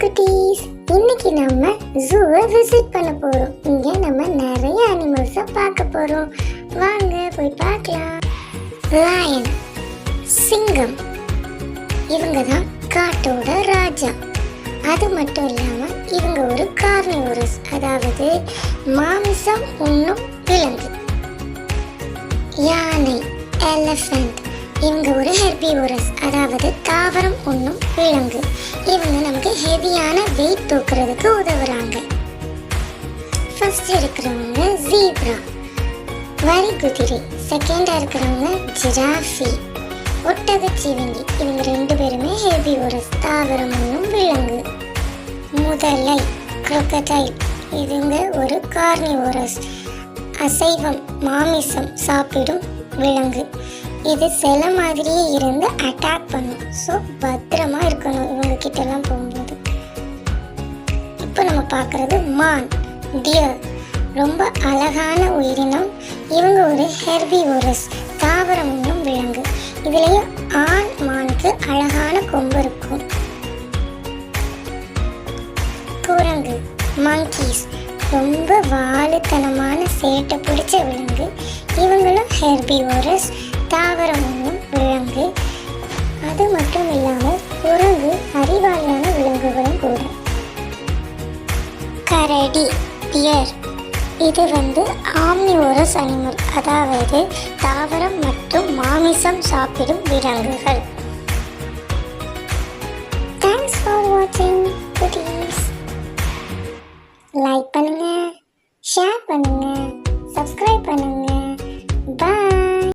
குட்டீஸ், இன்னைக்கு நம்ம ஜூவை விசிட் பண்ண போறோம். இங்க நம்ம நிறைய அனிமல்ஸை பார்க்க போறோம். வாங்க போய் பார்க்கலாம். லயன், சிங்கம், இவங்க தான் காட்டோட ராஜா. அது மட்டும் இல்லாம இவங்க ஒரு கார்னிவோரஸ், அதாவது மாமிசம் உண்ணும் விலங்கு. யானை, எலிஃபண்ட், இவங்க ஒரு ஹெர்பிவோரஸ், அதாவது தாவரம் உண்ணும் விலங்கு. இவங்க நமக்கு ஹெவியான வெயிட் தூக்குறதுக்கு உதவுறாங்க. ஃபர்ஸ்ட் இருக்கிறவங்க ஜீப்ரா, வரி குதிரை. செகண்டா இருக்கிறவங்க ஜிராஃபி, ஒட்டகச்சிவிங்கி. இவங்க ரெண்டு பேருமே ஹெர்பிவோரஸ், தாவரம் உண்ணும் விலங்கு. முதலை, crocodile, இவங்க ஒரு கார்னிவோரஸ், அசைவம் மாமிசம் சாப்பிடும் விலங்கு. இது சில மாதிரியே இருந்து அட்டாக் பண்ணும். ஸோ பத்திரமா இருக்கணும் இவங்க கிட்டலாம் போகும்போது. இப்போ நம்ம பார்க்குறது மான், டியர். ரொம்ப அழகான உயிரினம். இவங்க ஒரு ஹெர்பிவோரஸ், தாவரம் உண்ணும் விலங்கு. இதுலேயும் ஆண் மானுக்கு அழகான கொம்பு இருக்கும். குரங்கு, மங்கீஸ், ரொம்ப வாலுத்தனமான சேட்டை பிடிச்ச விலங்கு. இவங்களும் ஹெர்பிவோரஸ், தாவரம் உண்ணும் விலங்கு. அது மட்டும் இல்லாமல் குரங்கு அறிவாளியான விலங்குகளும் கூட. கரடி, டியர், இது ஆம்னிவோரஸ் அனிமல், அதாவது தாவரம் மற்றும் மாமிசம் சாப்பிடும் விலங்குகள். தேங்க்ஸ் ஃபார் வாட்சிங் குட்டீஸ். லைக் பண்ணுங்க, ஷேர் பண்ணுங்க, சப்ஸ்கிரைப் பண்ணுங்க.